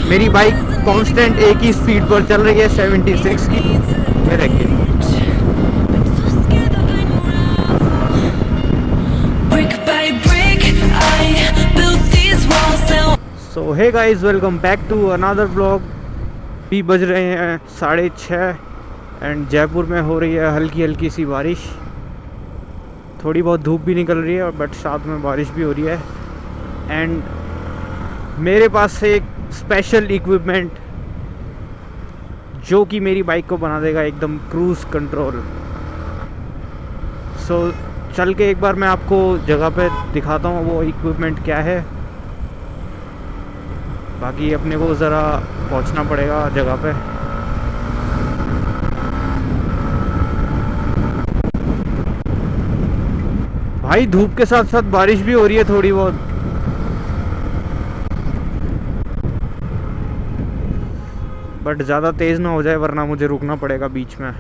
मेरी bike constant एक ही speed पर चल रही है 76 की। ये देखिए। So hey guys, welcome back to another blog. भी बज रहे हैं 6:30 एंड जयपुर में हो रही है हल्की हल्की सी बारिश। थोड़ी बहुत धूप भी निकल रही है बट साथ में बारिश भी हो रही है। एंड मेरे पास एक स्पेशल इक्विपमेंट जो कि मेरी बाइक को बना देगा एकदम क्रूज़ कंट्रोल। सो चल के एक बार मैं आपको जगह पे दिखाता हूँ वो इक्विपमेंट क्या है। बाकी अपने को ज़रा पहुँचना पड़ेगा जगह पे। भाई धूप के साथ साथ बारिश भी हो रही है थोड़ी बहुत। बट ज़्यादा तेज़ ना हो जाए वरना मुझे रुकना पड़ेगा बीच में।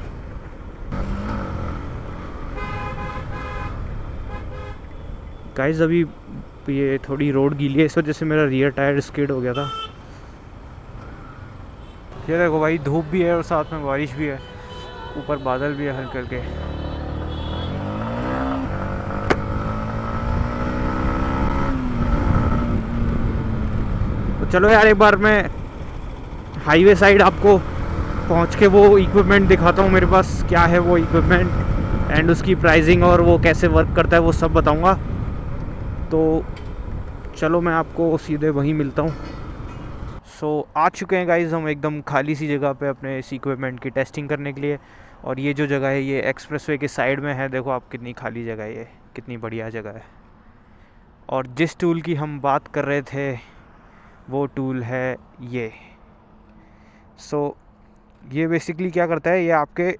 गाइस अभी ये थोड़ी रोड गीली है, इस वजह से मेरा रियर टायर स्किड हो गया था। ये देखो भाई, धूप भी है और साथ में बारिश भी है, ऊपर बादल भी है हल्के हल्के। तो चलो यार, एक बार मैं हाईवे साइड आपको पहुंच के वो इक्विपमेंट दिखाता हूँ। मेरे पास क्या है वो इक्विपमेंट एंड उसकी प्राइसिंग और वो कैसे वर्क करता है वो सब बताऊँगा। तो चलो मैं आपको सीधे वहीं मिलता हूँ। सो आ चुके हैं गाइस हम एकदम खाली सी जगह पे अपने इस इक्विपमेंट की टेस्टिंग करने के लिए। और ये जो जगह है ये एक्सप्रेसवे के साइड में है। देखो आप कितनी खाली जगह है, ये कितनी बढ़िया जगह है। और जिस टूल की हम बात कर रहे थे वो टूल है ये। सो ये बेसिकली क्या करता है, ये आपके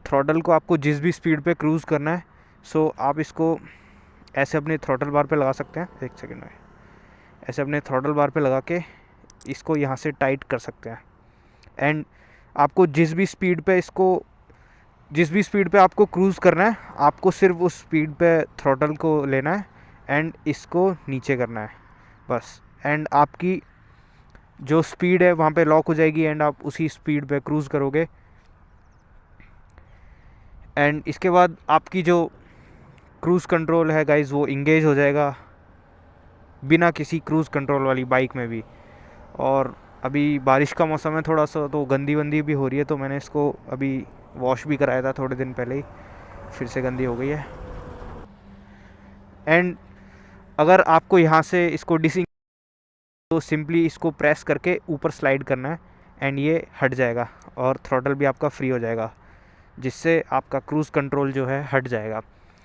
थ्रॉटल को, आपको जिस भी स्पीड पे क्रूज़ करना है, सो आप इसको ऐसे अपने थ्रॉटल बार पे लगा सकते हैं। एक सेकंड में ऐसे अपने थ्रॉटल बार पे लगा के इसको यहाँ से टाइट कर सकते हैं। एंड आपको जिस भी स्पीड पे आपको क्रूज़ करना है, आपको सिर्फ उस स्पीड पे थ्रॉटल को लेना है एंड इसको नीचे करना है बस। एंड आपकी जो स्पीड है वहाँ पे लॉक हो जाएगी एंड आप उसी स्पीड पे क्रूज़ करोगे। एंड इसके बाद आपकी जो क्रूज़ कंट्रोल है गाइस वो इंगेज हो जाएगा बिना किसी क्रूज़ कंट्रोल वाली बाइक में भी। और अभी बारिश का मौसम है थोड़ा सा, तो गंदी वंदी भी हो रही है, तो मैंने इसको अभी वॉश भी कराया था थोड़े दिन पहले ही, फिर से गंदी हो गई है। एंड अगर आपको यहाँ से इसको डिसिंग, तो सिंपली इसको प्रेस करके ऊपर स्लाइड करना है एंड ये हट जाएगा और थ्रॉटल भी आपका फ्री हो जाएगा, जिससे आपका क्रूज़ कंट्रोल जो है हट जाएगा।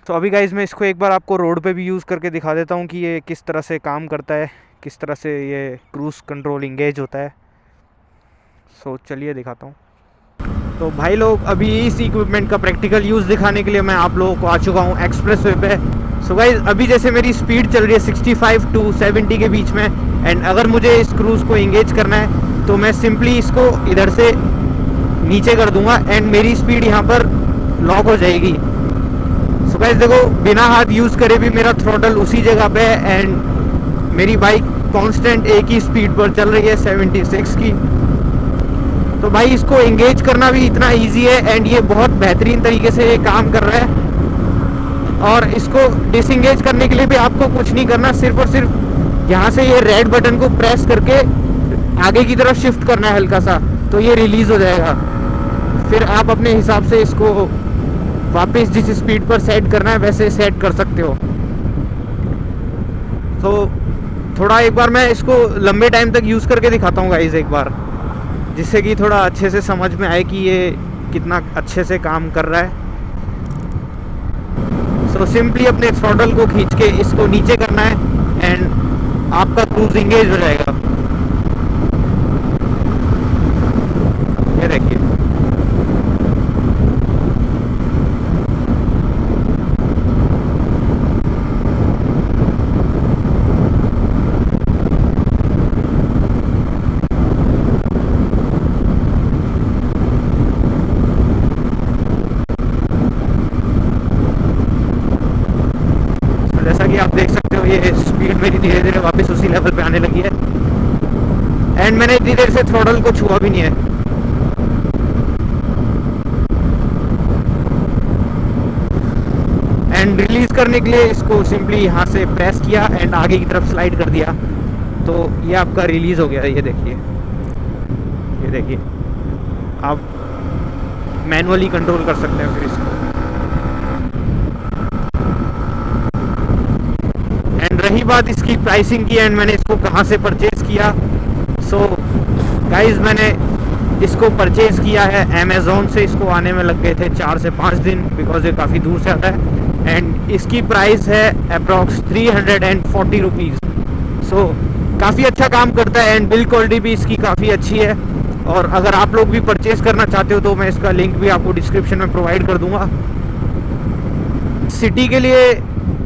तो अभी गाइस मैं इसको एक बार आपको रोड पे भी यूज़ करके दिखा देता हूँ कि ये किस तरह से काम करता है, किस तरह से ये क्रूज़ कंट्रोल इंगेज होता है। सो चलिए दिखाता हूँ। तो भाई लोग, अभी इस इक्विपमेंट का प्रैक्टिकल यूज़ दिखाने के लिए मैं आप लोगों को आ चुका हूँ एक्सप्रेसवे पे। सो गाइस अभी जैसे मेरी स्पीड चल रही है 65 to 70 के बीच में, एंड अगर मुझे इस क्रूज़ को इंगेज करना है तो मैं सिंपली इसको इधर से नीचे कर दूंगा एंड मेरी स्पीड यहाँ पर लॉक हो जाएगी। सो गाइस देखो, बिना हाथ यूज़ करे भी मेरा थ्रॉटल उसी जगह पे है एंड मेरी बाइक कांस्टेंट एक ही स्पीड पर चल रही है 76 की। तो भाई इसको एंगेज करना भी इतना इजी है एंड ये बहुत बेहतरीन तरीके से ये काम कर रहा है। और इसको डिसएंगेज करने के लिए भी आपको कुछ नहीं करना, सिर्फ और सिर्फ यहाँ से ये रेड बटन को प्रेस करके आगे की तरफ शिफ्ट करना है हल्का सा, तो ये रिलीज़ हो जाएगा। फिर आप अपने हिसाब से इसको वापस जिस स्पीड पर सेट करना है वैसे सेट कर सकते हो। तो थोड़ा एक बार मैं इसको लंबे टाइम तक यूज़ करके दिखाता हूँ गाइस एक बार, जिससे कि थोड़ा अच्छे से समझ में आए कि ये कितना अच्छे से काम कर रहा है। सो सिंपली अपने थ्रॉटल को खींच के इसको नीचे करना है एंड आपका क्रूज इंगेज हो जाएगा। ये देखिए, जैसा कि आप देख सकते हो ये स्पीड मेरी धीरे धीरे वापस उसी लेवल पे आने लगी है। एंड मैंने इतनी देर से थ्रोटल को छुआ भी नहीं है। एंड रिलीज करने के लिए इसको सिंपली यहाँ से प्रेस किया एंड आगे की तरफ स्लाइड कर दिया, तो ये आपका रिलीज हो गया। ये देखिए, ये देखिए, आप मैनुअली कंट्रोल कर सकते हैं फिर इसको। एंड रही बात इसकी प्राइसिंग की एंड मैंने इसको कहाँ से परचेज किया, सो गाइज मैंने इसको परचेज किया है अमेज़ोन से। इसको आने में लग गए थे 4 से 5 दिन, बिकॉज ये काफ़ी दूर से आता है। एंड इसकी प्राइस है अप्रॉक्स 340 रुपीज़। सो काफ़ी अच्छा काम करता है एंड बिल्ड क्वालिटी भी इसकी काफ़ी अच्छी है। और अगर आप लोग भी परचेज करना चाहते हो तो मैं इसका लिंक भी आपको डिस्क्रिप्शन में प्रोवाइड कर दूंगा। सिटी के लिए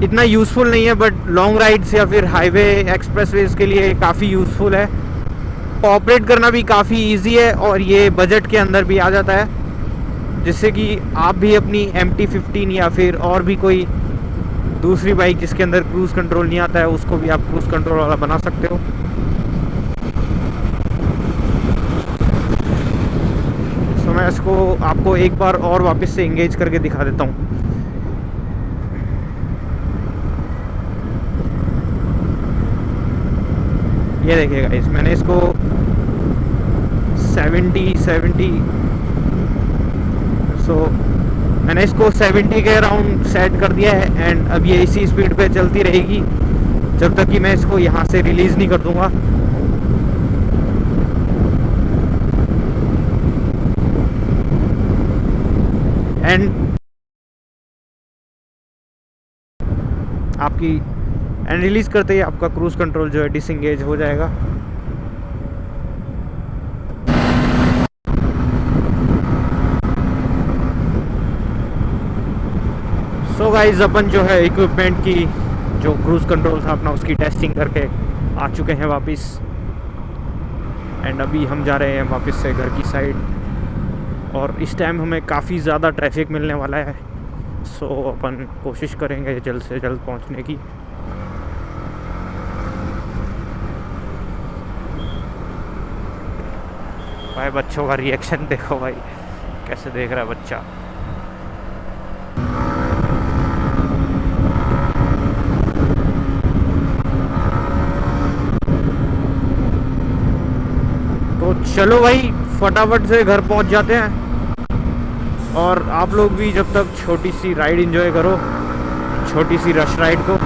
इतना यूज़फुल नहीं है, बट लॉन्ग राइड्स या फिर हाईवे एक्सप्रेसवेज के लिए काफ़ी यूज़फुल है। ऑपरेट करना भी काफ़ी इजी है और ये बजट के अंदर भी आ जाता है, जिससे कि आप भी अपनी MT-15 या फिर और भी कोई दूसरी बाइक जिसके अंदर क्रूज़ कंट्रोल नहीं आता है उसको भी आप क्रूज़ कंट्रोल वाला बना सकते हो। तो मैं इसको आपको एक बार और वापस से इंगेज करके दिखा देता हूँ। ये देखिएगा, इस मैंने इसको 70 सो मैंने इसको 70 के अराउंड सेट कर दिया है। एंड अब ये इसी स्पीड पे चलती रहेगी जब तक कि मैं इसको यहाँ से रिलीज़ नहीं कर दूँगा। एंड आपकी एंड रिलीज़ करते ही आपका क्रूज़ कंट्रोल जो है डिसएंगेज हो जाएगा। सो गाइस, अपन जो है इक्विपमेंट की जो क्रूज़ कंट्रोल था अपना उसकी टेस्टिंग करके आ चुके हैं वापस। एंड अभी हम जा रहे हैं वापस से घर की साइड, और इस टाइम हमें काफ़ी ज़्यादा ट्रैफिक मिलने वाला है। सो अपन कोशिश करेंगे जल्द से जल्द पहुंचने की। भाई बच्चों का रिएक्शन देखो भाई, कैसे देख रहा है बच्चा। तो चलो भाई फटाफट से घर पहुंच जाते हैं। और आप लोग भी जब तक छोटी सी राइड एंजॉय करो, छोटी सी रश राइड को।